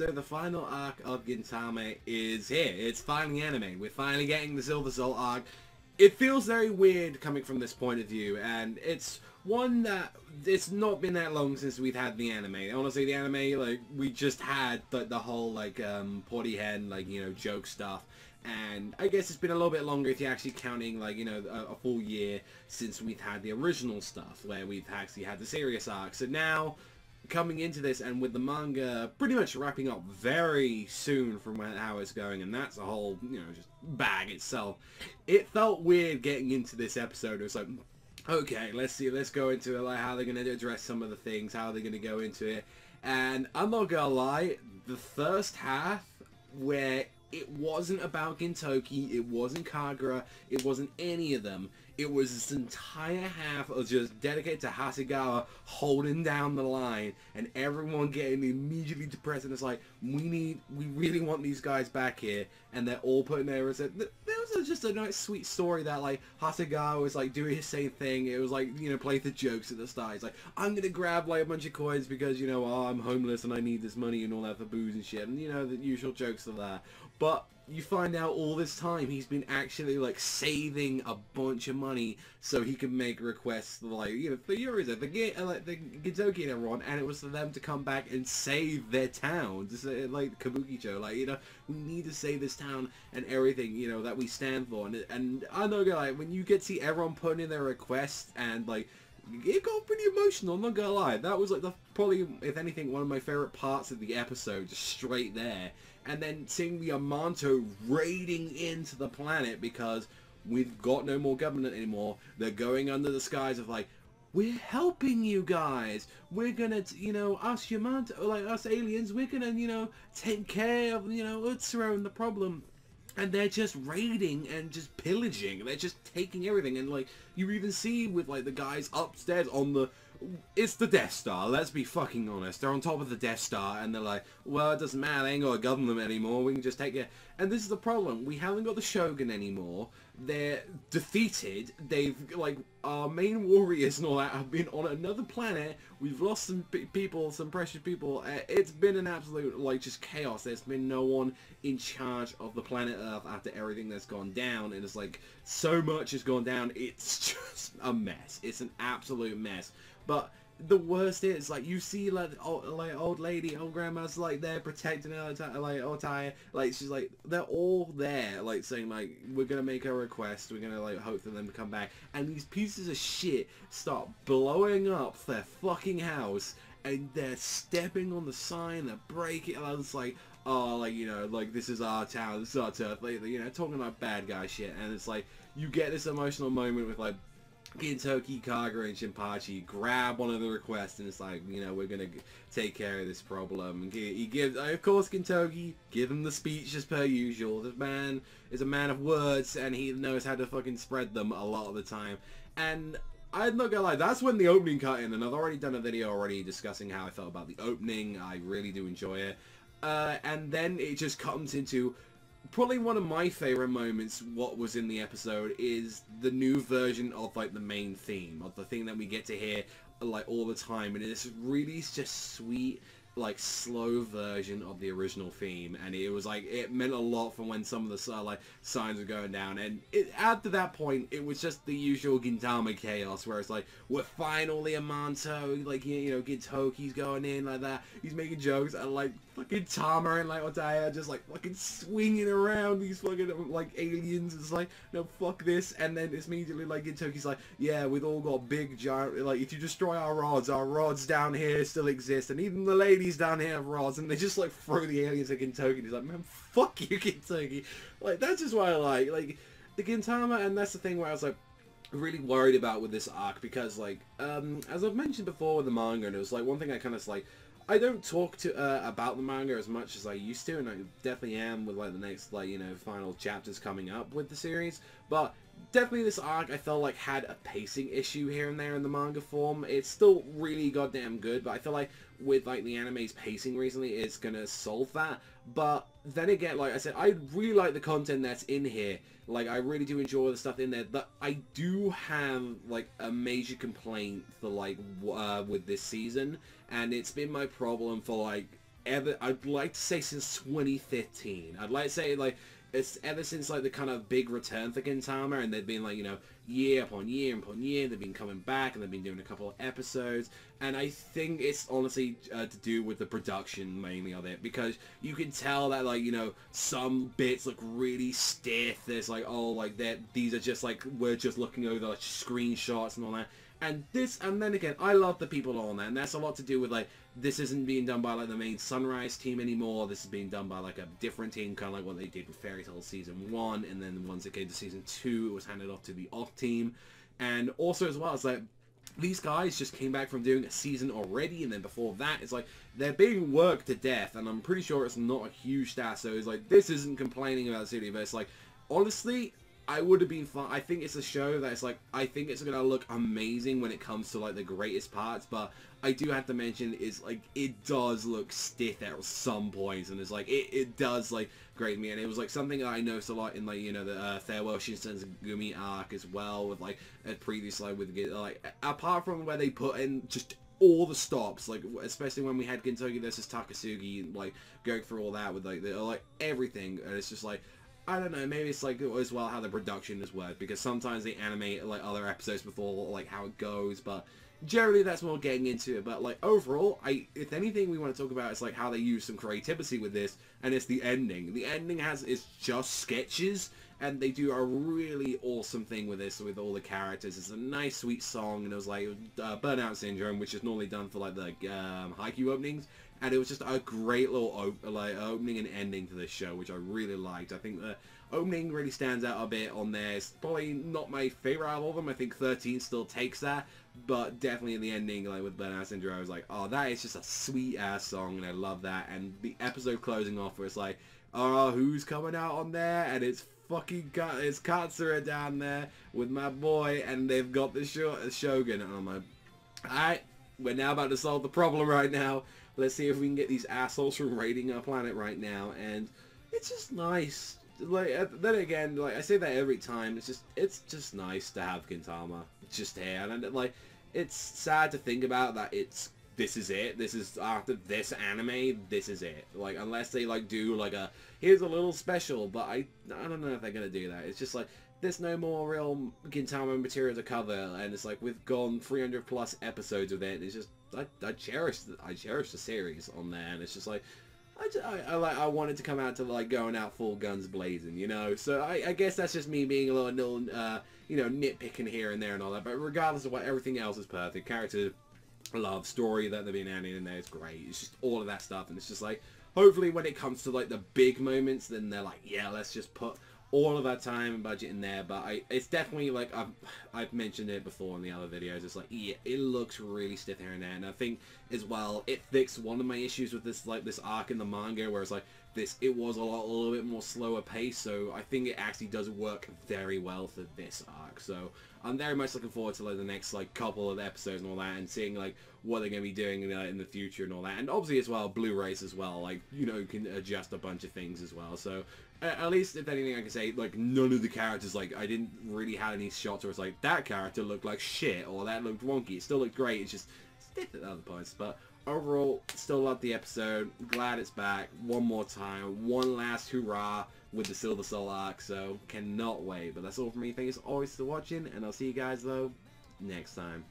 So the final arc of Gintama is here. It's finally anime. We're finally getting the Silver Soul arc. It feels very weird coming from this point of view, and it's one that it's not been that long since we've had the anime. Honestly, the anime, like, we just had the whole, like, Tamashii-hen, like, you know, joke stuff. And I guess it's been a little bit longer if you're actually counting, like, you know, a full year since we've had the original stuff, where we've actually had the serious arc. So now, coming into this, and with the manga pretty much wrapping up very soon from how it's going, and that's a whole, you know, just bag itself, it felt weird getting into this episode. It was like, okay, let's go into it, like, how they're going to address some of the things, how they're going to go into it. And I'm not gonna lie, the first half, where it wasn't about Gintoki, it wasn't Kagura, it wasn't any of them. It was this entire half of just dedicated to Hasegawa holding down the line, and everyone getting immediately depressed, and it's like, we really want these guys back here, and they're all putting their... There was just a nice sweet story that, like, Hasegawa was, like, doing his same thing. It was like, you know, playing the jokes at the start. He's like, I'm gonna grab, like, a bunch of coins because, you know, oh, I'm homeless and I need this money and all that for booze and shit, and, you know, the usual jokes of that. But you find out all this time he's been actually, like, saving a bunch of money so he can make requests, like, you know, for Yuriza, the Gintoki and everyone, and it was for them to come back and save their town. Just like Kabukicho, like, you know, we need to save this town and everything, you know, that we stand for. And I'm not gonna lie, when you get to see everyone putting in their requests, and, like, it got pretty emotional, I'm not gonna lie. That was, like, probably, if anything, one of my favorite parts of the episode, just straight there. And then seeing the Amanto raiding into the planet because we've got no more government anymore. They're going under the skies of, like, we're helping you guys. We're gonna, you know, us Yamato, like, us aliens, we're gonna, you know, take care of, you know, Utsuro and the problem. And they're just raiding and just pillaging. They're just taking everything. And, like, you even see with, like, the guys upstairs on the... It's the Death Star, let's be fucking honest. They're on top of the Death Star, and they're like, well, it doesn't matter, they ain't got to govern them anymore, we can just take it. And this is the problem, we haven't got the Shogun anymore. They're defeated. They've, like, our main warriors and all that have been on another planet. We've lost some people, some precious people. It's been an absolute, like, just chaos. There's been no one in charge of the planet Earth after everything that's gone down. And it's like, so much has gone down, it's just a mess. It's an absolute mess. But the worst is, like, you see, like, old lady, old grandma's, like, there protecting her, like, Otai, like, she's, like, they're all there, like, saying, like, we're gonna make a request, we're gonna, like, hope for them to come back, and these pieces of shit start blowing up their fucking house, and they're stepping on the sign, they're breaking, and I was like, oh, like, you know, like, this is our town, this is our turf, like, you know, talking about bad guy shit, and it's like, you get this emotional moment with, like, Gintoki, Kagura, and Shinpachi grab one of the requests, and it's like, you know, we're gonna take care of this problem. And he gives, of course, Gintoki, give him the speech as per usual. This man is a man of words, and he knows how to fucking spread them a lot of the time. And I'm not gonna lie, that's when the opening cut in, and I've already done a video already discussing how I felt about the opening. I really do enjoy it. And then it just comes into... Probably one of my favorite moments, what was in the episode, is the new version of, like, the main theme, of the thing that we get to hear, like, all the time, and it's really just sweet, like, slow version of the original theme, and it was, like, it meant a lot for when some of the, like, signs were going down, and after that point, it was just the usual Gintama chaos, where it's like, we're finally a Manto, like, you know, Gintoki's going in, like that, he's making jokes, and, like, fucking Tama and, like, Otaya just, like, fucking swinging around these fucking, like, aliens. It's like, no, fuck this. And then it's immediately, like, Gintoki's like, yeah, we've all got big, giant, like, if you destroy our rods down here still exist, and even the ladies down here have rods, and they just, like, throw the aliens at Gintoki, and he's like, man, fuck you, Gintoki. Like, that's just what I like, the Gintama, and that's the thing where I was, like, really worried about with this arc, because, like, as I've mentioned before with the manga, and it was, like, one thing I kind of, like, I don't talk to about the manga as much as I used to, and I definitely am with, like, the next, like, you know, final chapters coming up with the series, but definitely this arc I felt like had a pacing issue here and there in the manga form. It's still really goddamn good, but I feel like with, like, the anime's pacing recently, it's gonna solve that. But then again, like I said, I really like the content that's in here. Like, I really do enjoy the stuff in there, but I do have, like, a major complaint for, like, with this season, and it's been my problem for, like, ever, I'd like to say since 2015. I'd like to say, like, it's ever since, like, the kind of big return for Gintama, and they've been, like, you know, year upon year upon year, they've been coming back, and they've been doing a couple of episodes, and I think it's honestly to do with the production, mainly, of it, because you can tell that, like, you know, some bits look really stiff. There's, like, oh, like, these are just, like, we're just looking over, like, screenshots and all that. And then again, I love the people on that, and that's a lot to do with, like, this isn't being done by, like, the main Sunrise team anymore. This is being done by, like, a different team, kind of like what they did with Fairy Tail Season 1, and then once it came to Season 2, it was handed off to the off team. And also, as well, it's like, these guys just came back from doing a season already, and then before that, it's like, they're being worked to death, and I'm pretty sure it's not a huge stat, so it's like, this isn't complaining about the studio, but it's like, honestly, I would have been fine. I think it's a show that it's like, I think it's going to look amazing when it comes to, like, the greatest parts, but I do have to mention is, like, it does look stiff at some points, and it's like, it does, like, grate me, and it was, like, something that I noticed a lot in, like, you know, the Farewell Shinsengumi arc as well, with, like, a previous, like, with, like, apart from where they put in just all the stops, like, especially when we had Gintoki versus Takasugi, like, going through all that with, like, everything, and it's just, like, I don't know, maybe it's like as well how the production has worked, because sometimes they animate like other episodes before like how it goes, but generally that's more getting into it. But like overall, if anything we want to talk about is like how they use some creativity with this, and it's the ending. The ending is just sketches, and they do a really awesome thing with this, with all the characters. It's a nice sweet song, and it was like Burnout Syndrome, which is normally done for like the Haikyuu openings. And it was just a great little opening and ending to this show, which I really liked. I think the opening really stands out a bit on there. It's probably not my favorite out of all of them. I think 13 still takes that. But definitely in the ending, like with Burnout Syndrome, I was like, oh, that is just a sweet-ass song, and I love that. And the episode closing off where it's like, oh, who's coming out on there? And it's fucking it's Katsura down there with my boy, and they've got the Shogun. And I'm like, alright, we're now about to solve the problem right now. Let's see if we can get these assholes from raiding our planet right now. And it's just nice. Like, then again, like I say that every time, it's just nice to have Gintama just here. And like, it's sad to think about that this is it. This is after this anime, this is it. Like, unless they like do like here's a little special, but I don't know if they're gonna do that. It's just like, there's no more real Gintama material to cover, and it's like we've gone 300 plus episodes of it. It's just I cherish the series on there, and it's just like I wanted to come out to like going out full guns blazing, you know. So I guess that's just me being a little you know, nitpicking here and there and all that. But regardless of what, everything else is perfect. Character, love, story that they've been adding in there is great. It's just all of that stuff, and it's just like, hopefully when it comes to like the big moments, then they're like, yeah, let's just put all of that time and budget in there. But it's definitely like, I've mentioned it before in the other videos, it's like, yeah, it looks really stiff here and there. And I think as well, it fixed one of my issues with this, like this arc in the manga, where it's like it was a little bit more slower pace. So I think it actually does work very well for this arc. So I'm very much looking forward to like the next like couple of episodes and all that, and seeing like what they're going to be doing in the future and all that. And obviously as well, Blu-rays as well, like, you know, you can adjust a bunch of things as well. So at least, if anything, I can say, like, none of the characters, like, I didn't really have any shots where it's like, that character looked like shit, or that looked wonky. It still looked great, it's just stiff at other points. But overall, still love the episode. Glad it's back one more time. One last hurrah with the Silver Soul arc, so cannot wait. But that's all from me. Thank you as always for watching, and I'll see you guys, though, next time.